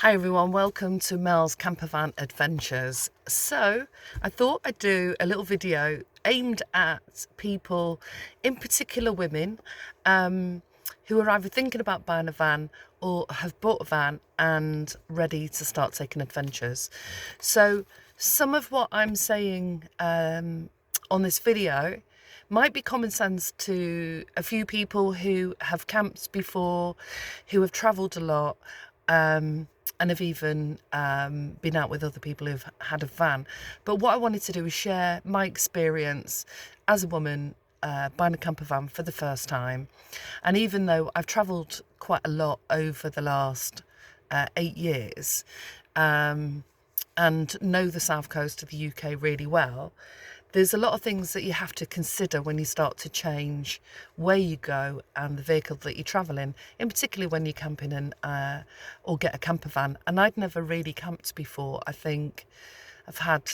Hi everyone, welcome to Mel's Campervan Adventures. So I thought I'd do a little video aimed at people, in particular women, who are either thinking about buying a van or have bought a van and ready to start taking adventures. So some of what I'm saying on this video might be common sense to a few people who have camped before, who have travelled a lot, and have even been out with other people who've had a van. But what I wanted to do is share my experience as a woman buying a camper van for the first time. And even though I've travelled quite a lot over the last 8 years, and know the south coast of the UK really well, there's a lot of things that you have to consider when you start to change where you go and the vehicle that you travel in particular when you're camping and or get a camper van. And I'd never really camped before. I think I've had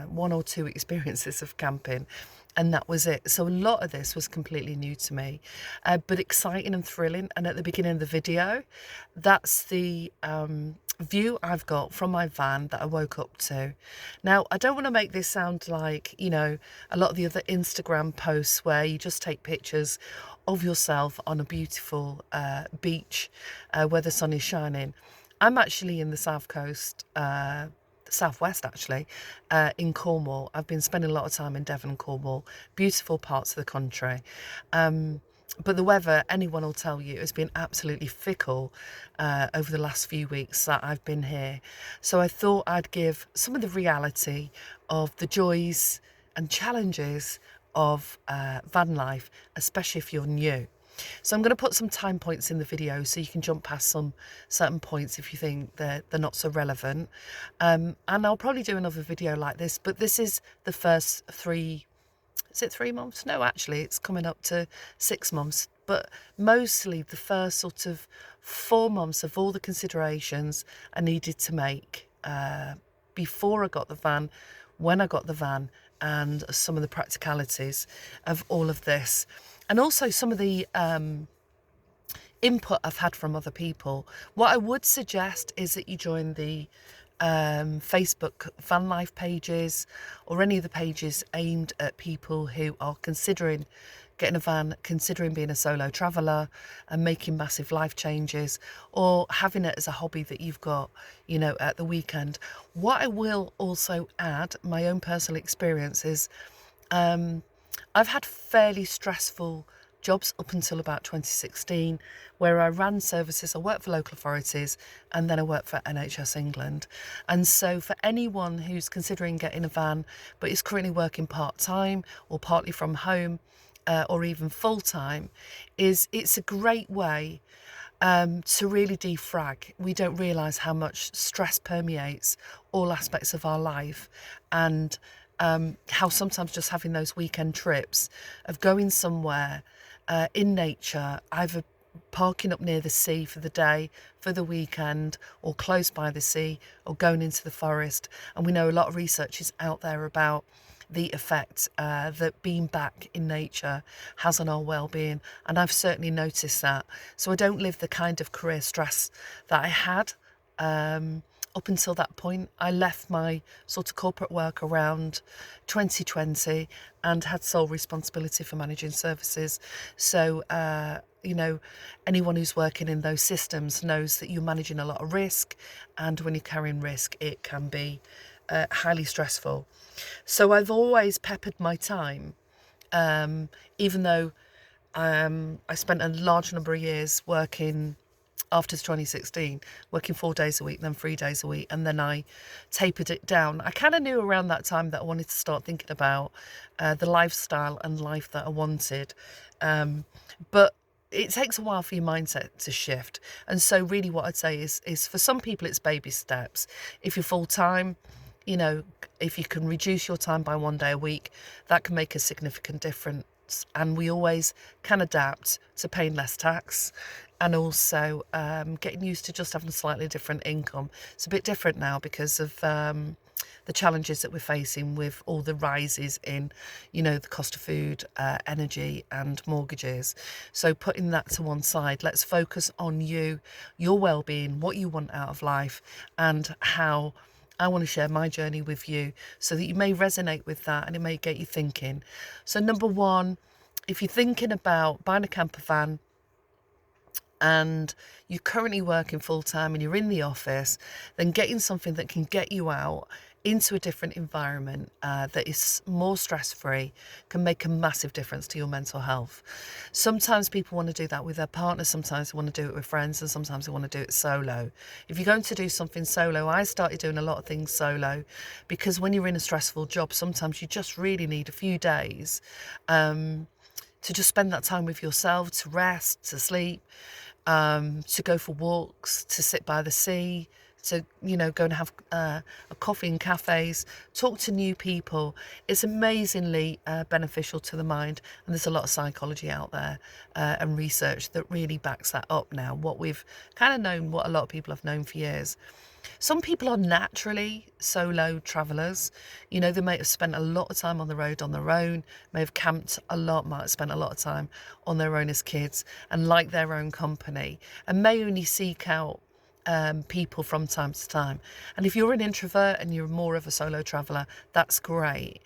one or two experiences of camping, and that was it. So a lot of this was completely new to me, but exciting and thrilling. And at the beginning of the video, that's the view I've got from my van that I woke up to. Now, I don't want to make this sound like, you know, a lot of the other Instagram posts where you just take pictures of yourself on a beautiful beach where the sun is shining. I'm actually in the south coast, southwest actually, in Cornwall. I've been spending a lot of time in Devon and Cornwall, beautiful parts of the country. But the weather, anyone will tell you, has been absolutely fickle over the last few weeks that I've been here. So I thought I'd give some of the reality of the joys and challenges of van life, especially if you're new. So I'm going to put some time points in the video so you can jump past some certain points if you think they're not so relevant. And I'll probably do another video like this, but this is the first 3, is it 3 months? No, actually, it's coming up to 6 months. But mostly the first sort of 4 months of all the considerations I needed to make before I got the van, when I got the van, and some of the practicalities of all of this. And also some of the input I've had from other people. What I would suggest is that you join the Facebook van life pages or any of the pages aimed at people who are considering getting a van, considering being a solo traveller and making massive life changes, or having it as a hobby that you've got, you know, at the weekend. What I will also add, my own personal experience is I've had fairly stressful jobs up until about 2016, where I ran services. I worked for local authorities and then I worked for NHS England. And so for anyone who's considering getting a van but is currently working part-time or partly from home or even full-time, it's a great way to really defrag. We don't realise how much stress permeates all aspects of our life, and how sometimes just having those weekend trips of going somewhere in nature, either parking up near the sea for the day, for the weekend, or close by the sea, or going into the forest. And we know a lot of research is out there about the effect that being back in nature has on our well-being, and I've certainly noticed that. So I don't live the kind of career stress that I had up until that point. I left my sort of corporate work around 2020 and had sole responsibility for managing services. So you know, anyone who's working in those systems knows that you're managing a lot of risk, and when you're carrying risk, it can be highly stressful. So I've always peppered my time, even though I spent a large number of years working after 2016, working 4 days a week, then 3 days a week, and then I tapered it down. I kind of knew around that time that I wanted to start thinking about the lifestyle and life that I wanted, but it takes a while for your mindset to shift. And so really what I'd say is for some people it's baby steps. If you're full-time, you know, if you can reduce your time by 1 day a week, that can make a significant difference. And we always can adapt to paying less tax, and also getting used to just having a slightly different income. It's a bit different now because of the challenges that we're facing with all the rises in, the cost of food, energy and mortgages. So putting that to one side, let's focus on you, your well-being, what you want out of life, and how I want to share my journey with you so that you may resonate with that and it may get you thinking. So number one, if you're thinking about buying a camper van, and you're currently working full-time and you're in the office, then getting something that can get you out into a different environment that is more stress-free can make a massive difference to your mental health. Sometimes people want to do that with their partner, sometimes they want to do it with friends, and sometimes they want to do it solo. If you're going to do something solo, I started doing a lot of things solo, because when you're in a stressful job, sometimes you just really need a few days to just spend that time with yourself, to rest, to sleep, to go for walks, to sit by the sea, to go and have a coffee in cafes, talk to new people. It's amazingly beneficial to the mind, and there's a lot of psychology out there and research that really backs that up now, what we've kind of known, what a lot of people have known for years. Some people are naturally solo travellers. They may have spent a lot of time on the road on their own, may have camped a lot, might have spent a lot of time on their own as kids and like their own company, and may only seek out people from time to time. And if you're an introvert and you're more of a solo traveller, that's great.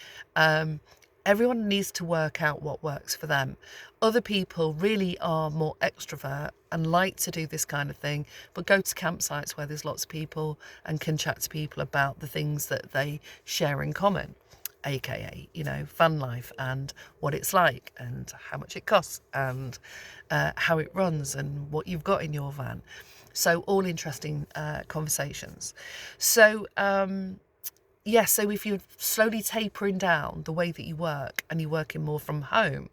Everyone needs to work out what works for them. Other people really are more extrovert and like to do this kind of thing, but go to campsites where there's lots of people and can chat to people about the things that they share in common, aka, van life and what it's like and how much it costs and how it runs and what you've got in your van. So all interesting conversations. So so if you're slowly tapering down the way that you work and you're working more from home,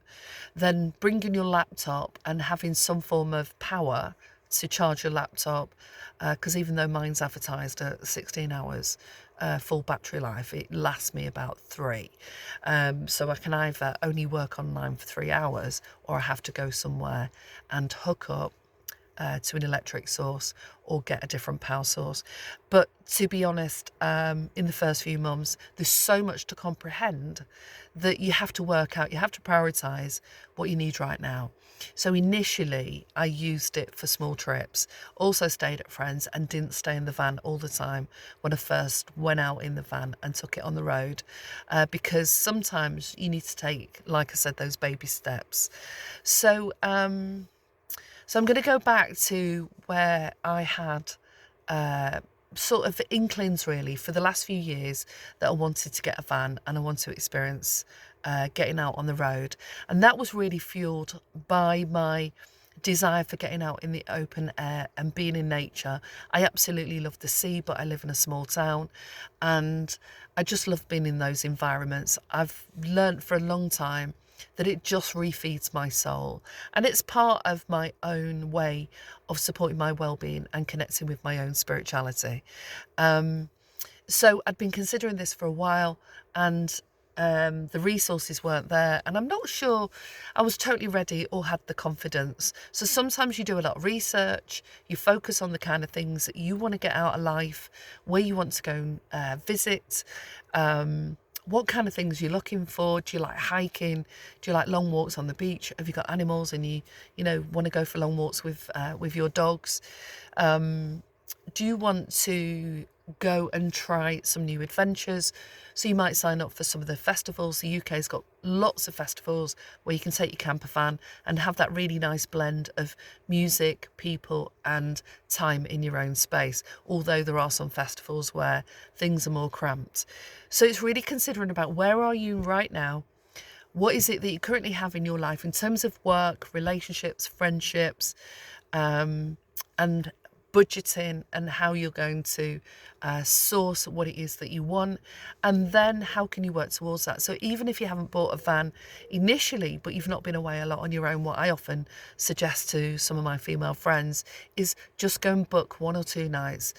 then bringing your laptop and having some form of power to charge your laptop, because even though mine's advertised at 16 hours full battery life, it lasts me about 3. So I can either only work online for 3 hours, or I have to go somewhere and hook up to an electric source or get a different power source. But to be honest, in the first few months, there's so much to comprehend that you have to work out, you have to prioritise what you need right now. So initially I used it for small trips, also stayed at friends and didn't stay in the van all the time when I first went out in the van and took it on the road, because sometimes you need to take, like I said, those baby steps. So I'm going to go back to where I had sort of inklings really for the last few years that I wanted to get a van and I wanted to experience getting out on the road. And that was really fueled by my desire for getting out in the open air and being in nature. I absolutely love the sea, but I live in a small town and I just love being in those environments. I've learnt for a long time that it just refeeds my soul, and it's part of my own way of supporting my well-being and connecting with my own spirituality. So I'd been considering this for a while, and the resources weren't there, and I'm not sure I was totally ready or had the confidence. So sometimes you do a lot of research, you focus on the kind of things that you want to get out of life, where you want to go and visit, what kind of things you're looking for. Do you like hiking? Do you like long walks on the beach? Have you got animals and you want to go for long walks with your dogs? Do you want to go and try some new adventures? So you might sign up for some of the festivals. The UK's got lots of festivals where you can take your camper van and have that really nice blend of music, people and time in your own space, although there are some festivals where things are more cramped. So it's really considering about where are you right now, what is it that you currently have in your life in terms of work, relationships, friendships, and budgeting, and how you're going to source what it is that you want, and then how can you work towards that. So even if you haven't bought a van initially, but you've not been away a lot on your own, what I often suggest to some of my female friends is just go and book 1 or 2 nights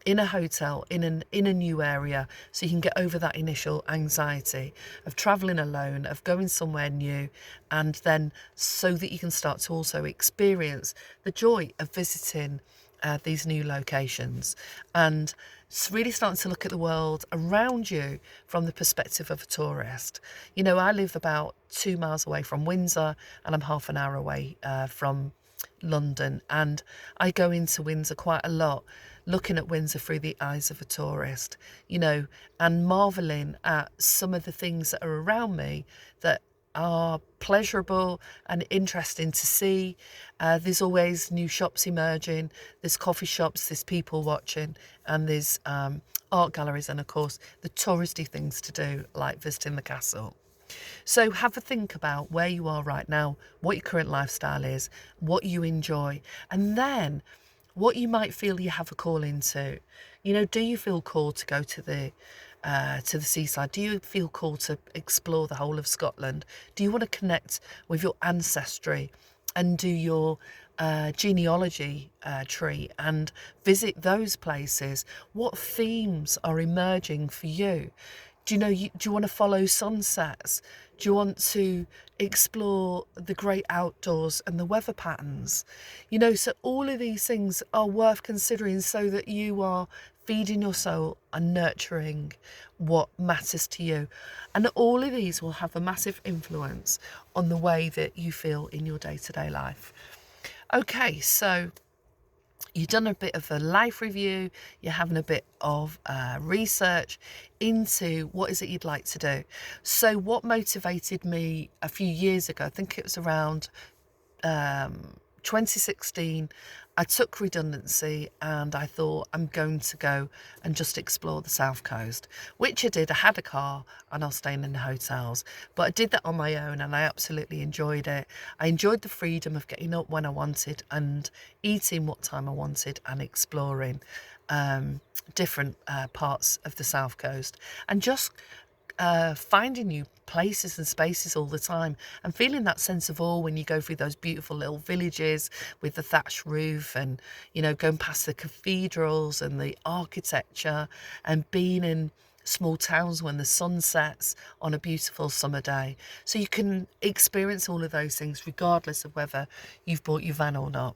in a hotel in a new area, so you can get over that initial anxiety of traveling alone, of going somewhere new, and then so that you can start to also experience the joy of visiting these new locations, and it's really starting to look at the world around you from the perspective of a tourist. You know, I live about 2 miles away from Windsor, and I'm half an hour away from London, and I go into Windsor quite a lot, looking at Windsor through the eyes of a tourist, you know, and marvelling at some of the things that are around me that are pleasurable and interesting to see. There's always new shops emerging, there's coffee shops, there's people watching, and there's art galleries, and of course the touristy things to do like visiting the castle. So have a think about where you are right now, what your current lifestyle is, what you enjoy, and then what you might feel you have a call into. You know, do you feel called to go to the seaside? Do you feel called to explore the whole of Scotland? Do you want to connect with your ancestry and do your genealogy tree and visit those places? What themes are emerging for you? Do you know, do you want to follow sunsets? Do you want to explore the great outdoors and the weather patterns? You know, so all of these things are worth considering so that you are feeding your soul and nurturing what matters to you. And all of these will have a massive influence on the way that you feel in your day-to-day life. Okay, so you've done a bit of a life review, you're having a bit of research into what is it you'd like to do. So what motivated me a few years ago, I think it was around 2016, I took redundancy and I thought I'm going to go and just explore the south coast, which I did. I had a car and I was staying in the hotels, but I did that on my own and I absolutely enjoyed it. I enjoyed the freedom of getting up when I wanted and eating what time I wanted and exploring different parts of the south coast, and just finding new places and spaces all the time, and feeling that sense of awe when you go through those beautiful little villages with the thatched roof, and you know, going past the cathedrals and the architecture, and being in small towns when the sun sets on a beautiful summer day. So you can experience all of those things regardless of whether you've bought your van or not.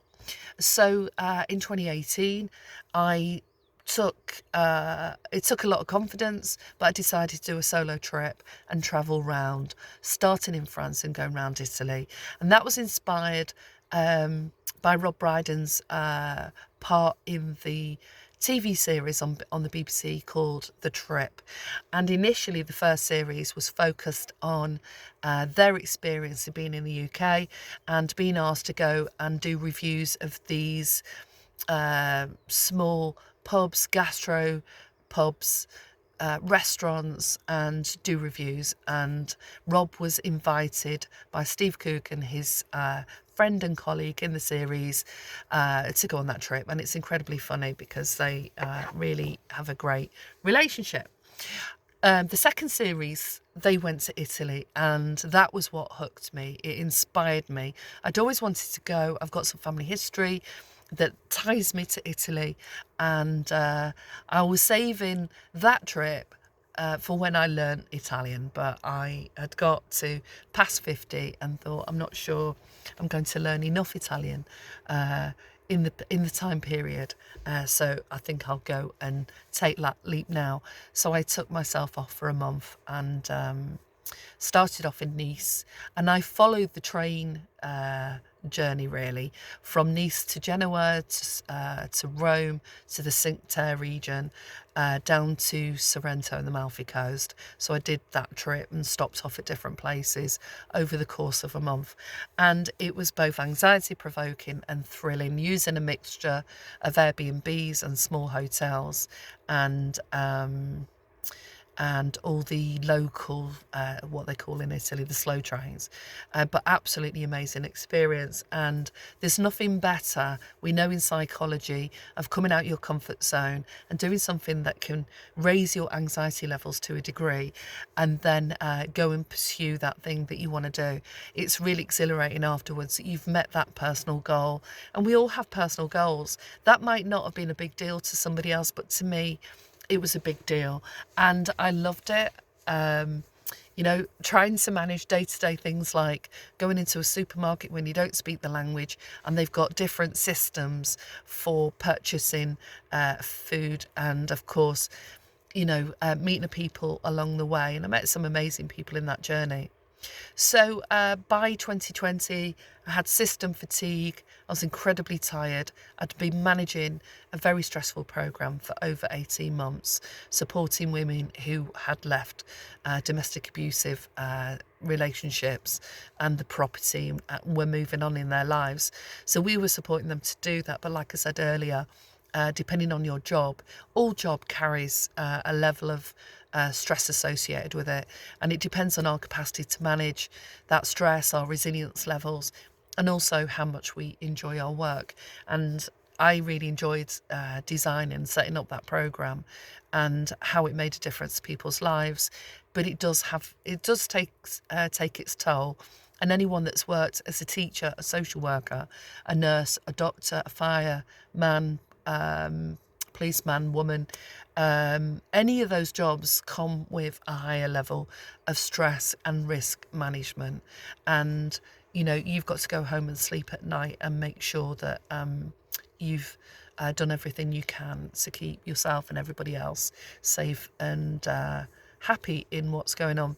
So in 2018 it took a lot of confidence, but I decided to do a solo trip and travel round, starting in France and going around Italy. And that was inspired by Rob Brydon's part in the TV series on the BBC called The Trip. And initially the first series was focused on their experience of being in the UK and being asked to go and do reviews of these small pubs, gastro pubs, restaurants, and do reviews. And Rob was invited by Steve Coogan, his friend and colleague in the series, to go on that trip. And it's incredibly funny because they really have a great relationship. The second series, they went to Italy, and that was what hooked me. It inspired me. I'd always wanted to go. I've got some family history that ties me to Italy, and I was saving that trip for when I learned Italian, but I had got to past 50 and thought, I'm not sure I'm going to learn enough Italian in the time period, so I think I'll go and take that leap now. So I took myself off for a month and started off in Nice, and I followed the train journey really from Nice to Genoa to Rome to the Cinque Terre region, down to Sorrento and the Amalfi Coast. So I did that trip and stopped off at different places over the course of a month, and it was both anxiety provoking and thrilling, using a mixture of Airbnbs and small hotels and all the local, what they call in Italy, the slow trains, but absolutely amazing experience. And there's nothing better, we know in psychology, of coming out your comfort zone and doing something that can raise your anxiety levels to a degree, and then go and pursue that thing that you want to do. It's really exhilarating afterwards that you've met that personal goal. And we all have personal goals. That might not have been a big deal to somebody else, but to me, it was a big deal, and I loved it. You know, trying to manage day-to-day things like going into a supermarket when you don't speak the language and they've got different systems for purchasing food, and of course, you know, meeting the people along the way. And I met some amazing people in that journey. So by 2020, I had system fatigue. I was incredibly tired. I'd been managing a very stressful programme for over 18 months, supporting women who had left domestic abusive relationships and the property and were moving on in their lives. So we were supporting them to do that. But like I said earlier, depending on your job, all job carries a level of stress associated with it, and it depends on our capacity to manage that stress, our resilience levels, and also how much we enjoy our work. And I really enjoyed designing and setting up that program and how it made a difference to people's lives. But it does take its toll. And anyone that's worked as a teacher, a social worker, a nurse, a doctor, a fireman, policeman, woman, any of those jobs come with a higher level of stress and risk management. And, you know, you've got to go home and sleep at night and make sure that you've done everything you can to keep yourself and everybody else safe and happy in what's going on.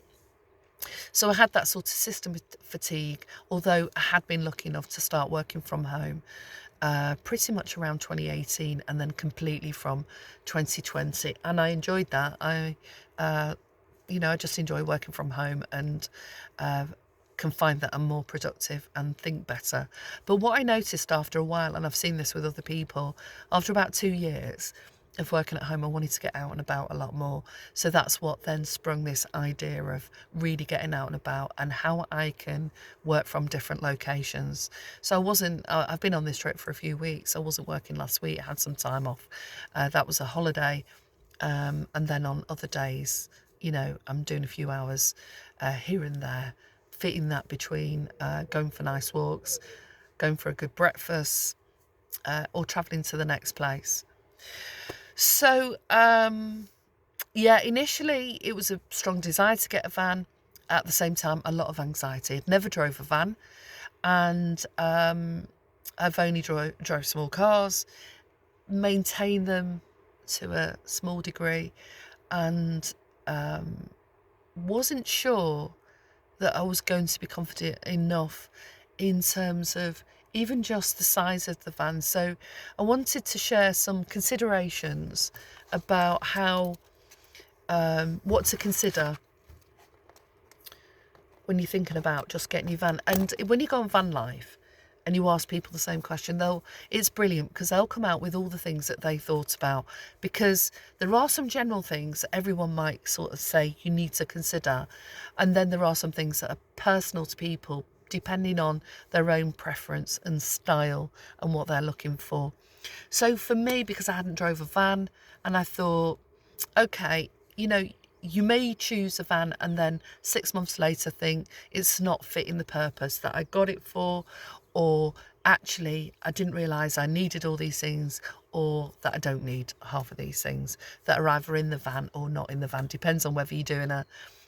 So I had that sort of system fatigue, although I had been lucky enough to start working from home pretty much around 2018 and then completely from 2020. And I enjoyed that. I just enjoy working from home and can find that I'm more productive and think better. But what I noticed after a while, and I've seen this with other people, after about 2 years of working at home, I wanted to get out and about a lot more. So that's what then sprung this idea of really getting out and about and how I can work from different locations. So I've been on this trip for a few weeks. I wasn't working last week. I had some time off. That was a holiday. And then on other days, you know, I'm doing a few hours here and there, fitting that between going for nice walks, going for a good breakfast, or travelling to the next place. So, initially it was a strong desire to get a van. At the same time, a lot of anxiety. I'd never drove a van, and I've only drove small cars, maintained them to a small degree, and wasn't sure that I was going to be confident enough in terms of even just the size of the van. So I wanted to share some considerations about how what to consider when you're thinking about just getting your van. And when you go on van life and you ask people the same question, it's brilliant because they'll come out with all the things that they thought about, because there are some general things that everyone might sort of say you need to consider, and then there are some things that are personal to people depending on their own preference and style and what they're looking for. So for me, because I hadn't drove a van, and I thought, okay, you know, you may choose a van and then 6 months later think it's not fitting the purpose that I got it for, or actually I didn't realise I needed all these things, or that I don't need half of these things that are either in the van or not in the van. Depends on whether you're doing a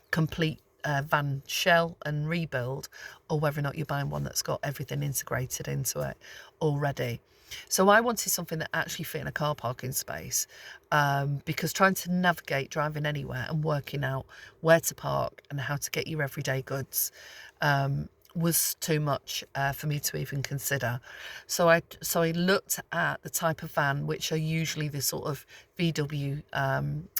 complete van shell and rebuild, or whether or not you're buying one that's got everything integrated into it already. So I wanted something that actually fit in a car parking space, because trying to navigate driving anywhere and working out where to park and how to get your everyday goods was too much for me to even consider. So I looked at the type of van, which are usually the sort of VW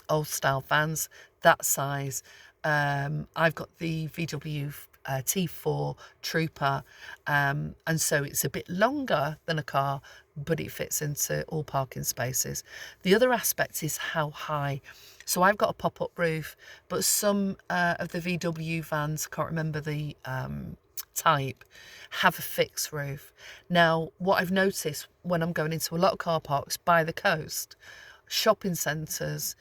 old style vans, that size. I've got the VW T4 Trooper, and so it's a bit longer than a car, but it fits into all parking spaces. The other aspect is how high. So I've got a pop-up roof, but some of the VW vans, I can't remember the type, have a fixed roof. Now, what I've noticed when I'm going into a lot of car parks by the coast, shopping centres,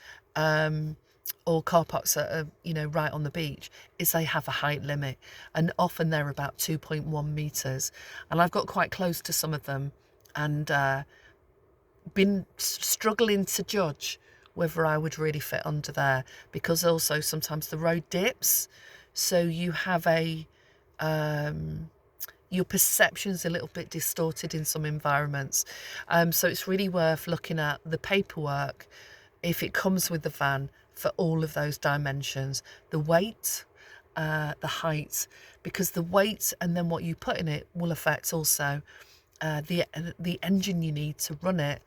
or car parks that are, you know, right on the beach, is they have a height limit, and often they're about 2.1 metres. And I've got quite close to some of them and been struggling to judge whether I would really fit under there, because also sometimes the road dips so you have your perception's a little bit distorted in some environments. So it's really worth looking at the paperwork, if it comes with the van, for all of those dimensions: the weight, the height, because the weight and then what you put in it will affect also the engine you need to run it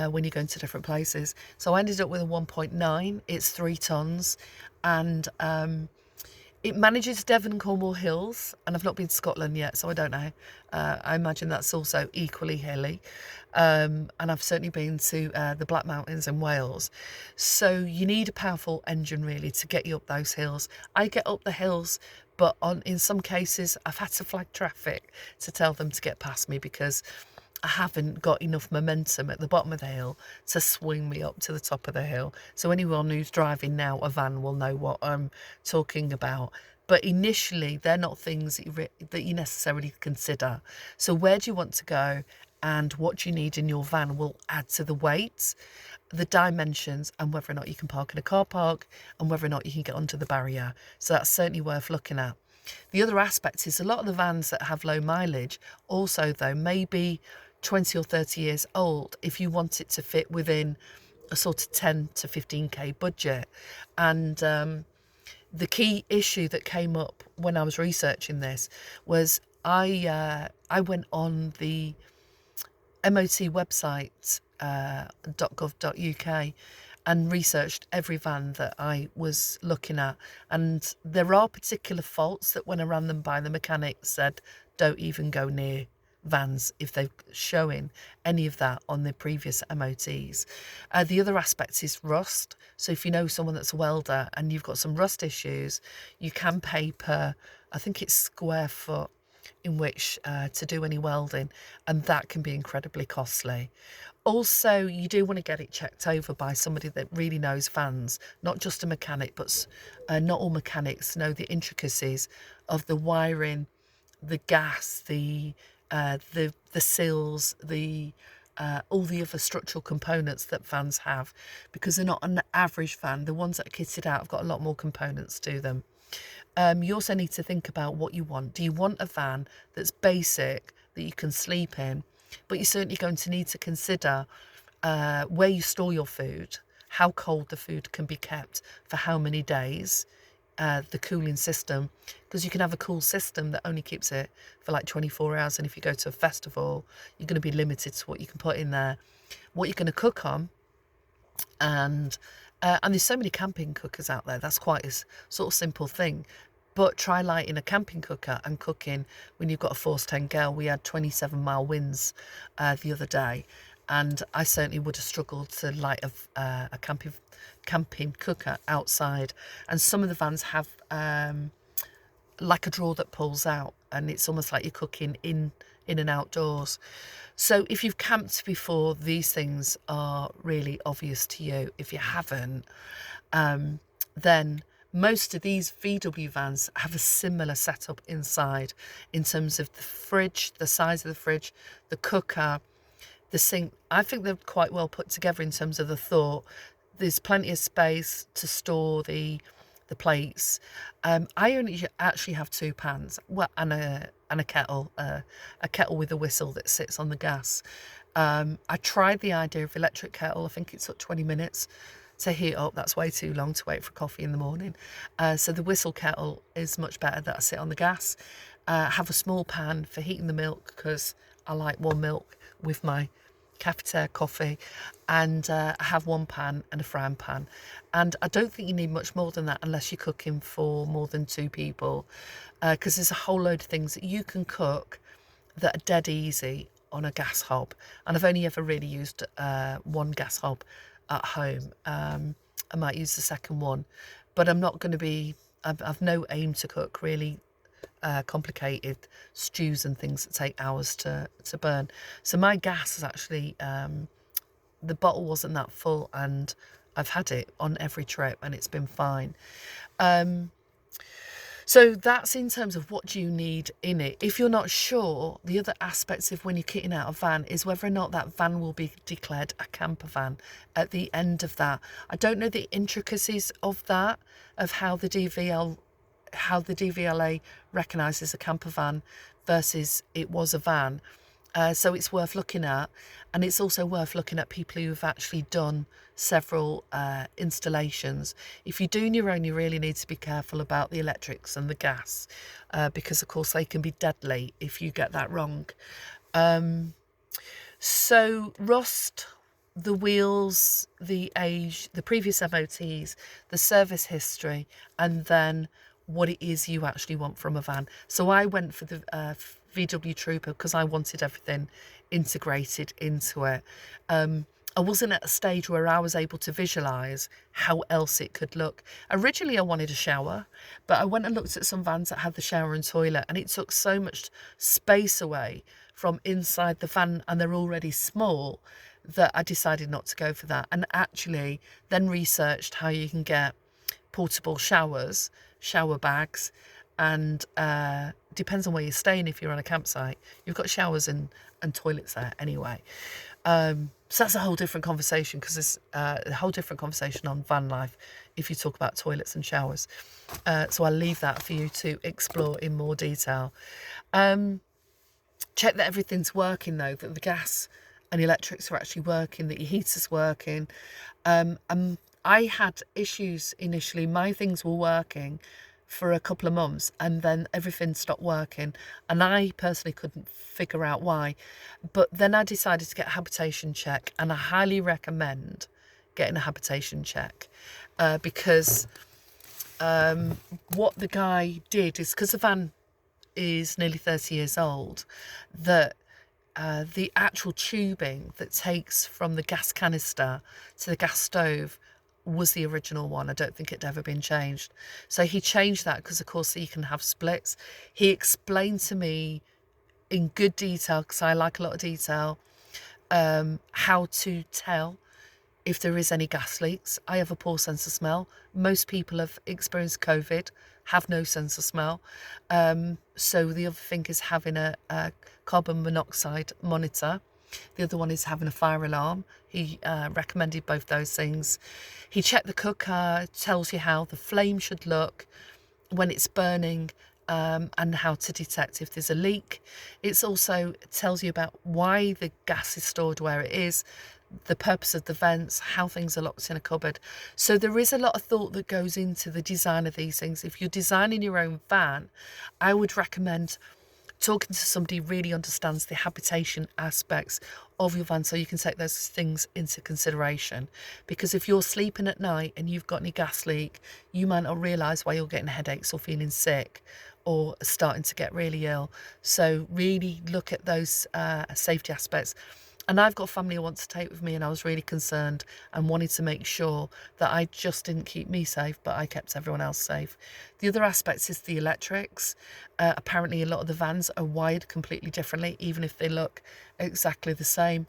when you go into different places. So I ended up with a 1.9. It's 3 tons, and it manages Devon and Cornwall hills, and I've not been to Scotland yet, so I don't know. I imagine that's also equally hilly. And I've certainly been to the Black Mountains in Wales. So you need a powerful engine really to get you up those hills. I get up the hills, but in some cases I've had to flag traffic to tell them to get past me, because I haven't got enough momentum at the bottom of the hill to swing me up to the top of the hill. So anyone who's driving now a van will know what I'm talking about. But initially, they're not things that you necessarily consider. So where do you want to go, and what you need in your van will add to the weight, the dimensions, and whether or not you can park in a car park, and whether or not you can get onto the barrier. So that's certainly worth looking at. The other aspect is a lot of the vans that have low mileage also, though, may be 20 or 30 years old if you want it to fit within a sort of 10 to 15k budget. And the key issue that came up when I was researching this was I went on the MOT website .gov.uk and researched every van that I was looking at, and there are particular faults that when I ran them by the mechanic said don't even go near vans if they're showing any of that on the previous MOTs. The other aspect is rust. So if you know someone that's a welder and you've got some rust issues, you can pay per, I think it's square foot in which to do any welding, and that can be incredibly costly. Also, you do want to get it checked over by somebody that really knows vans, not just a mechanic, but not all mechanics know the intricacies of the wiring, the gas, the seals, the all the other structural components that vans have, because they're not an average van. The ones that are kitted out have got a lot more components to them. You also need to think about what you want. Do you want a van that's basic, that you can sleep in, but you're certainly going to need to consider where you store your food, how cold the food can be kept for how many days, the cooling system, because you can have a cool system that only keeps it for like 24 hours, and if you go to a festival you're going to be limited to what you can put in there, what you're going to cook on. And there's so many camping cookers out there, that's quite a sort of simple thing. But try lighting a camping cooker and cooking when you've got a force 10 gale. We had 27-mile winds the other day, and I certainly would have struggled to light a camping cooker outside. And some of the vans have like a drawer that pulls out, and it's almost like you're cooking in and outdoors. So if you've camped before, these things are really obvious to you. If you haven't, then most of these VW vans have a similar setup inside, in terms of the fridge, the size of the fridge, the cooker, the sink. I think they're quite well put together in terms of the thought. There's plenty of space to store the plates. I only actually have 2 pans, well, and a kettle with a whistle that sits on the gas. I tried the idea of electric kettle. I think it took 20 minutes to heat up. That's way too long to wait for coffee in the morning. So the whistle kettle is much better, that I sit on the gas. Have a small pan for heating the milk, because I like warm milk with my cafetiere coffee, and I have 1 pan and a frying pan. And I don't think you need much more than that unless you're cooking for more than 2 people, because there's a whole load of things that you can cook that are dead easy on a gas hob. And I've only ever really used 1 gas hob at home. I might use the second one, but I'm not going to be, I've no aim to cook really complicated stews and things that take hours to burn. So my gas is actually, the bottle wasn't that full, and I've had it on every trip and it's been fine. So that's in terms of what you need in it. If you're not sure, the other aspects of when you're kitting out a van is whether or not that van will be declared a camper van at the end of that. I don't know the intricacies of that, of how the DVL how the DVLA recognises a camper van versus it was a van. So it's worth looking at, and it's also worth looking at people who've actually done several installations. If you're doing your own, you really need to be careful about the electrics and the gas, because of course they can be deadly if you get that wrong. So rust, the wheels, the age, the previous MOTs, the service history, and then what it is you actually want from a van. So I went for the VW Trooper because I wanted everything integrated into it. I wasn't at a stage where I was able to visualise how else it could look. Originally I wanted a shower, but I went and looked at some vans that had the shower and toilet, and it took so much space away from inside the van, and they're already small, that I decided not to go for that. And actually then researched how you can get portable showers, shower bags, and depends on where you're staying. If you're on a campsite, you've got showers and toilets there anyway. So that's a whole different conversation, because there's a whole different conversation on van life if you talk about toilets and showers. So I'll leave that for you to explore in more detail. Check that everything's working though, that the gas and electrics are actually working, that your heater's working. I had issues initially. My things were working for a couple of months and then everything stopped working, and I personally couldn't figure out why. But then I decided to get a habitation check, and I highly recommend getting a habitation check, because what the guy did is, because the van is nearly 30 years old, that the actual tubing that takes from the gas canister to the gas stove was the original one. I don't think it'd ever been changed. So he changed that because, of course, you can have splits. He explained to me in good detail, because I like a lot of detail, how to tell if there is any gas leaks. I have a poor sense of smell. Most people have experienced COVID, have no sense of smell. So the other thing is having a carbon monoxide monitor. The other one is having a fire alarm. He recommended both those things. He checked the cooker, tells you how the flame should look when it's burning, and how to detect if there's a leak. It also tells you about why the gas is stored where it is, the purpose of the vents, how things are locked in a cupboard. So there is a lot of thought that goes into the design of these things. If you're designing your own van, I would recommend talking to somebody who really understands the habitation aspects of your van, so you can take those things into consideration. Because if you're sleeping at night and you've got any gas leak, you might not realise why you're getting headaches or feeling sick or starting to get really ill. So really look at those safety aspects. And I've got family I want to take with me, and I was really concerned and wanted to make sure that I just didn't keep me safe, but I kept everyone else safe. The other aspect is the electrics. Apparently a lot of the vans are wired completely differently, even if they look exactly the same.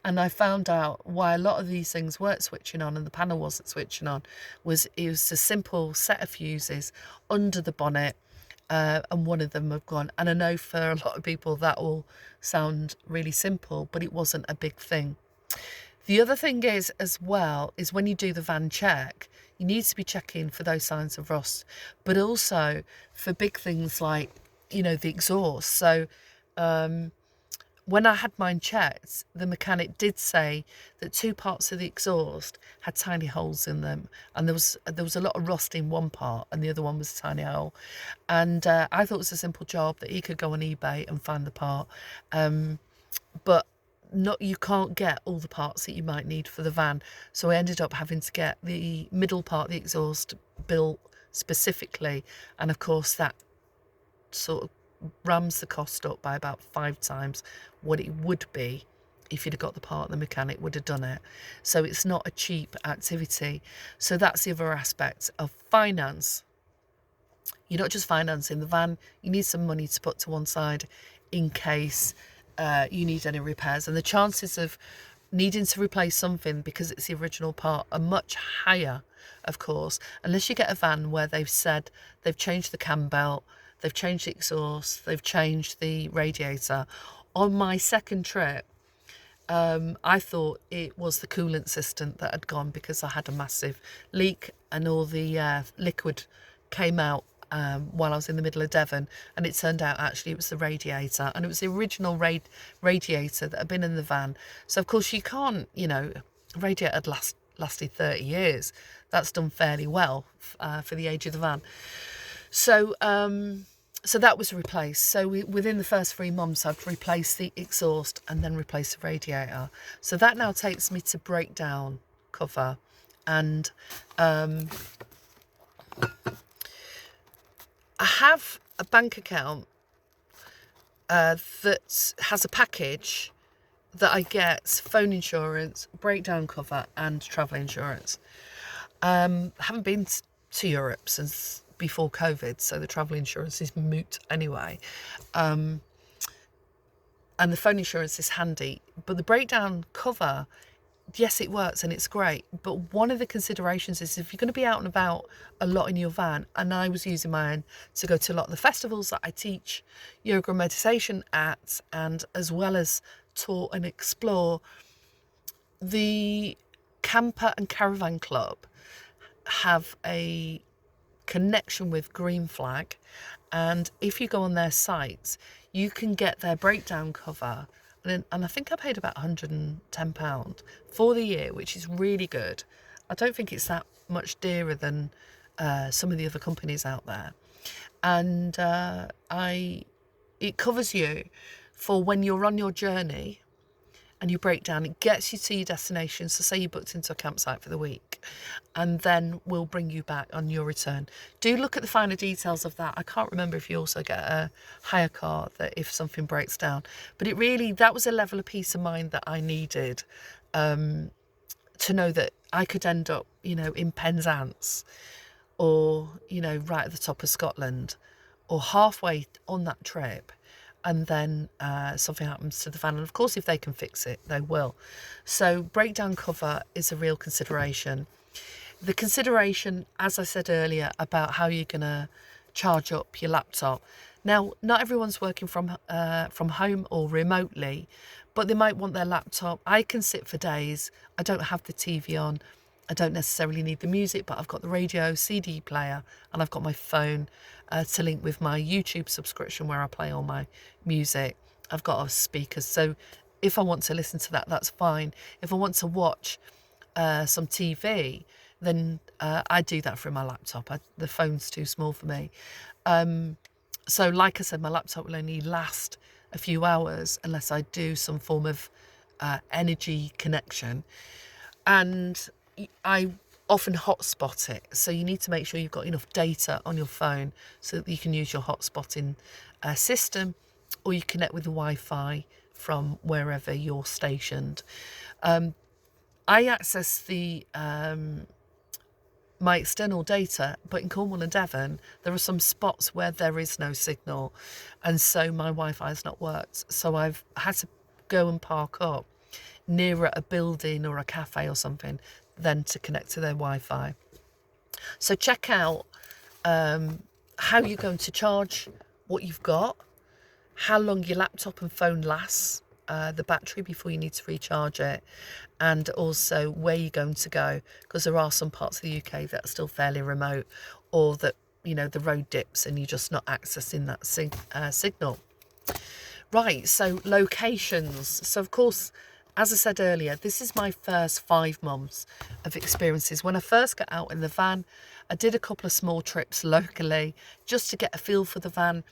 And I found out why a lot of these things weren't switching on and the panel wasn't switching on. It was a simple set of fuses under the bonnet, and one of them have gone. And I know for a lot of people that will sound really simple, but it wasn't a big thing. The other thing is, as well, is when you do the van check, you need to be checking for those signs of rust, but also for big things like, the exhaust. So when I had mine checked, the mechanic did say that 2 parts of the exhaust had tiny holes in them, and there was a lot of rust in one part, and the other one was a tiny hole. And I thought it was a simple job that he could go on eBay and find the part, but you can't get all the parts that you might need for the van. So I ended up having to get the middle part of the exhaust built specifically, and of course that sort of rams the cost up by about 5 times what it would be if you'd have got the part. The mechanic would have done it. So it's not a cheap activity. So that's the other aspect of finance. You're not just financing the van, you need some money to put to one side in case you need any repairs. And the chances of needing to replace something because it's the original part are much higher, of course, unless you get a van where they've said they've changed the cam belt, they've changed the exhaust, they've changed the radiator. On my second trip, I thought it was the coolant system that had gone, because I had a massive leak and all the liquid came out while I was in the middle of Devon, and it turned out actually it was the radiator, and it was the original radiator that had been in the van. So of course you can't, radiator had lasted 30 years. That's done fairly well for the age of the van. So so that was replaced. So within the first 3 months, I'd replaced the exhaust and then replaced the radiator. So that now takes me to breakdown cover. And I have a bank account that has a package that I get phone insurance, breakdown cover and travel insurance. I haven't been to Europe since before COVID, so the travel insurance is moot anyway. And the phone insurance is handy, but the breakdown cover, yes, it works and it's great. But one of the considerations is if you're going to be out and about a lot in your van, and I was using mine to go to a lot of the festivals that I teach yoga and meditation at, and as well as tour and explore, the Camper and Caravan Club have a connection with Green Flag, and if you go on their site you can get their breakdown cover, and I think I paid about £110 for the year, which is really good. I don't think it's that much dearer than some of the other companies out there, and it covers you for when you're on your journey and you break down. It gets you to your destination. So say you booked into a campsite for the week, and then we'll bring you back on your return. Do look at the finer details of that. I can't remember if you also get a hire car that if something breaks down, but that was a level of peace of mind that I needed, to know that I could end up, in Penzance, or, right at the top of Scotland, or halfway on that trip, and then something happens to the van. And of course, if they can fix it, they will. So breakdown cover is a real consideration. The consideration, as I said earlier, about how you're going to charge up your laptop. Now, not everyone's working from home or remotely, but they might want their laptop. I can sit for days. I don't have the TV on. I don't necessarily need the music, but I've got the radio, CD player, and I've got my phone to link with my YouTube subscription where I play all my music. I've got speakers, so if I want to listen to that, that's fine. If I want to watch some TV, then I do that through my laptop. The phone's too small for me. So like I said, my laptop will only last a few hours unless I do some form of energy connection. And I often hotspot it, so you need to make sure you've got enough data on your phone so that you can use your hotspotting system, or you connect with the Wi-Fi from wherever you're stationed. I access the my external data, but in Cornwall and Devon there are some spots where there is no signal, and so my Wi-Fi has not worked, so I've had to go and park up nearer a building or a cafe or something than to connect to their Wi-Fi. So check out how you're going to charge what you've got, how long your laptop and phone lasts, the battery before you need to recharge it, and also where you're going to go, because there are some parts of the UK that are still fairly remote, or that the road dips and you're just not accessing that signal. Right, so locations. So of course, as I said earlier, this is my first 5 months of experiences. When I first got out in the van, I did a couple of small trips locally just to get a feel for the van,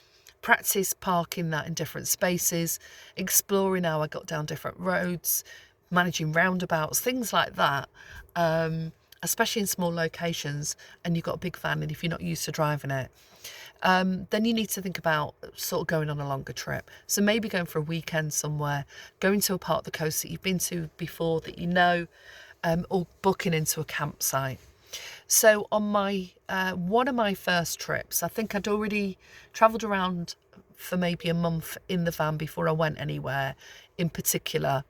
practice parking that in different spaces, exploring how I got down different roads, managing roundabouts, things like that, especially in small locations and you've got a big van and if you're not used to driving it. Then you need to think about sort of going on a longer trip. So maybe going for a weekend somewhere, going to a part of the coast that you've been to before that or booking into a campsite. So on my one of my first trips, I think I'd already travelled around for maybe a month in the van before I went anywhere in particular.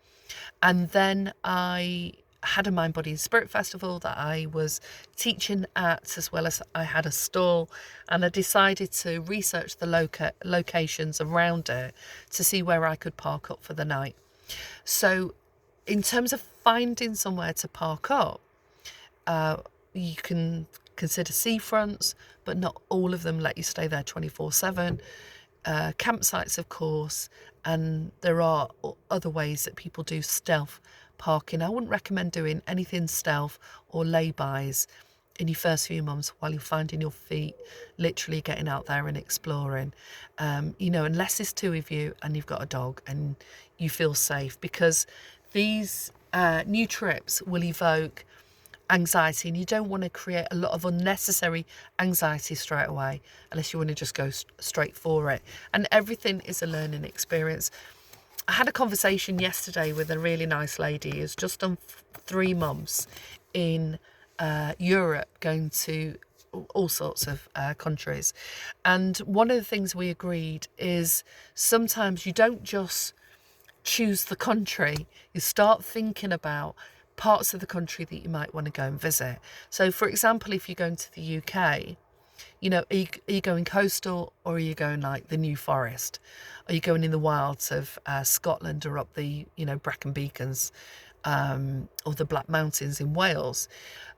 And then I had a Mind, Body and Spirit festival that I was teaching at, as well as I had a stall, and I decided to research the locations around it to see where I could park up for the night. So in terms of finding somewhere to park up, you can consider seafronts, but not all of them let you stay there 24/7. Campsites, of course, and there are other ways that people do stealth parking. I wouldn't recommend doing anything stealth or lay-bys in your first few months while you're finding your feet, literally getting out there and exploring. Unless there's two of you and you've got a dog and you feel safe, because these new trips will evoke anxiety, and you don't want to create a lot of unnecessary anxiety straight away unless you want to just go straight for it. And everything is a learning experience. I had a conversation yesterday with a really nice lady who's just done 3 months in Europe, going to all sorts of countries. And one of the things we agreed is sometimes you don't just choose the country, you start thinking about parts of the country that you might want to go and visit. So for example, if you're going to the UK, are you going coastal, or are you going like the New Forest? Are you going in the wilds of Scotland, or up the Brecon Beacons, or the Black Mountains in Wales?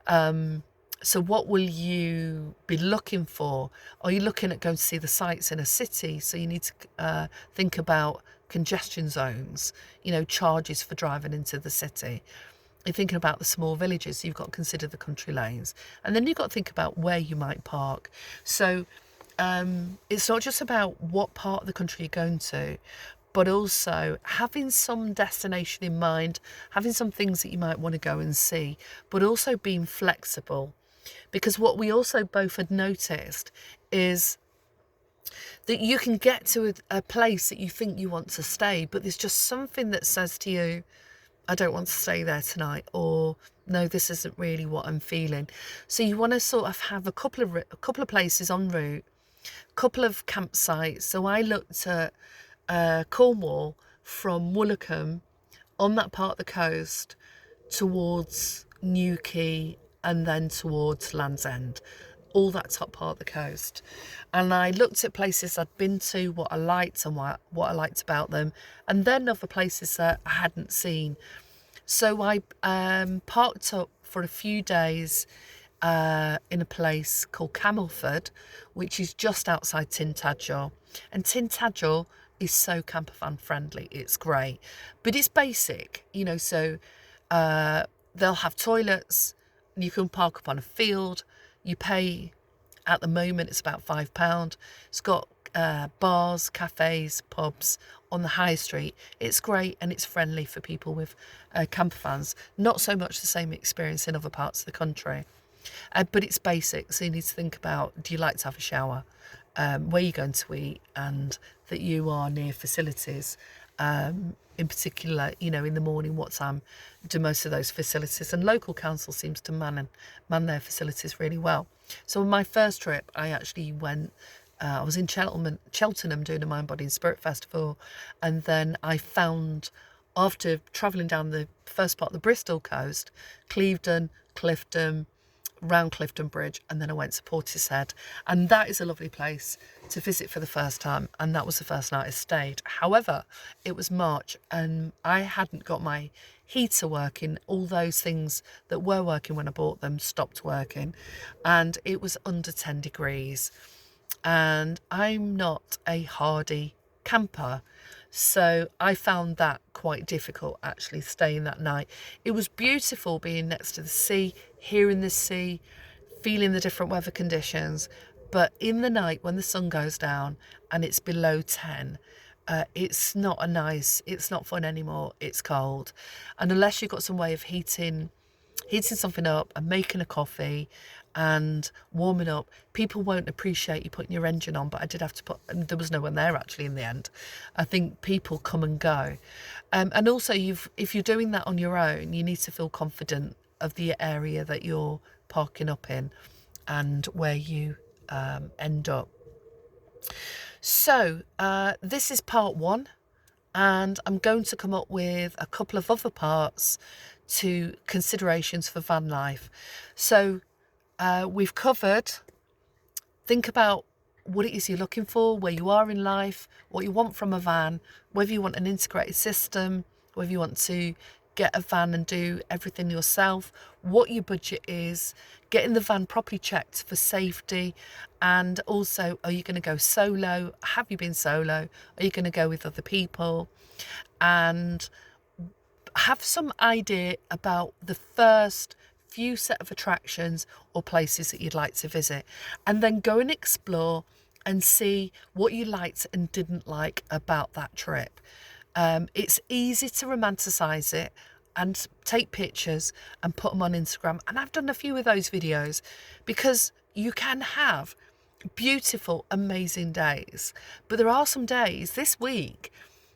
So what will you be looking for? Are you looking at going to see the sights in a city? So you need to think about congestion zones, charges for driving into the city. You're thinking about the small villages, so you've got to consider the country lanes. And then you've got to think about where you might park. So it's not just about what part of the country you're going to, but also having some destination in mind, having some things that you might want to go and see, but also being flexible. Because what we also both had noticed is that you can get to a place that you think you want to stay, but there's just something that says to you, I don't want to stay there tonight, or no, this isn't really what I'm feeling. So you want to sort of have a couple of places en route, a couple of campsites. So I looked at Cornwall from Woolacombe on that part of the coast towards Newquay and then towards Land's End, all that top part of the coast. And I looked at places I'd been to, what I liked and what I liked about them, and then other places that I hadn't seen. So I parked up for a few days in a place called Camelford, which is just outside Tintagel. And Tintagel is so campervan friendly, it's great. But it's basic, so they'll have toilets, you can park up on a field. You pay, at the moment, it's about £5. It's got bars, cafes, pubs on the high street. It's great, and it's friendly for people with campervans. Not so much the same experience in other parts of the country. But it's basic, so you need to think about, do you like to have a shower? Where you're going to eat, and that you are near facilities. In particular, in the morning, what time do most of those facilities? And local council seems to man their facilities really well. So on my first trip, I actually went, I was in Cheltenham doing a Mind, Body and Spirit Festival. And then I found, after travelling down the first part of the Bristol coast, Clevedon, Clifton, round Clifton Bridge, and then I went to Portishead, and that is a lovely place to visit for the first time, and that was the first night I stayed. However, it was March and I hadn't got my heater working. All those things that were working when I bought them stopped working, and it was under 10 degrees, and I'm not a hardy camper, so I found that quite difficult, actually, staying that night. It was beautiful being next to the sea, hearing the sea, feeling the different weather conditions. But in the night, when the sun goes down and it's below 10, it's not fun anymore. It's cold. And unless you've got some way of heating something up and making a coffee and warming up, people won't appreciate you putting your engine on. But I did have to and there was no one there actually in the end. I think people come and go. And also, if you're doing that on your own, you need to feel confident of the area that you're parking up in and where you end up. So this is part 1, and I'm going to come up with a couple of other parts to considerations for van life. So we've covered, think about what it is you're looking for, where you are in life, what you want from a van, whether you want an integrated system, whether you want to get a van and do everything yourself, what your budget is, getting the van properly checked for safety, and also, are you going to go solo? Have you been solo? Are you going to go with other people? And have some idea about the first few set of attractions or places that you'd like to visit, and then go and explore and see what you liked and didn't like about that trip. It's easy to romanticize it and take pictures and put them on Instagram, and I've done a few of those videos, because you can have beautiful, amazing days, but there are some days this week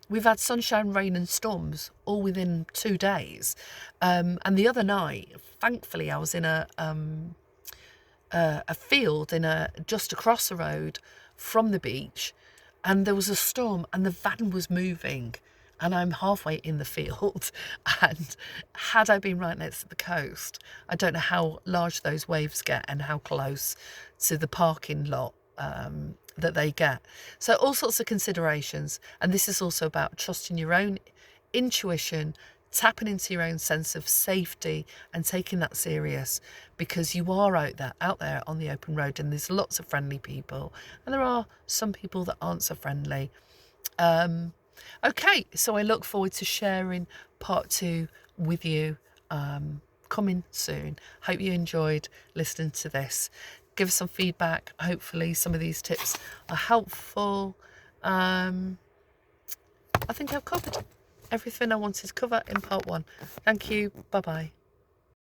we've had sunshine, rain and storms all within 2 days. And the other night, thankfully, I was in a field just across the road from the beach, and there was a storm and the van was moving, and I'm halfway in the field. And had I been right next to the coast, I don't know how large those waves get and how close to the parking lot that they get. So all sorts of considerations, and this is also about trusting your own intuition, tapping into your own sense of safety and taking that serious, because you are out there on the open road, and there's lots of friendly people, and there are some people that aren't so friendly. Okay, so I look forward to sharing part 2 with you coming soon. Hope you enjoyed listening to this. Give us some feedback. Hopefully some of these tips are helpful. I think I've covered everything I wanted to cover in part 1. Thank you. Bye bye.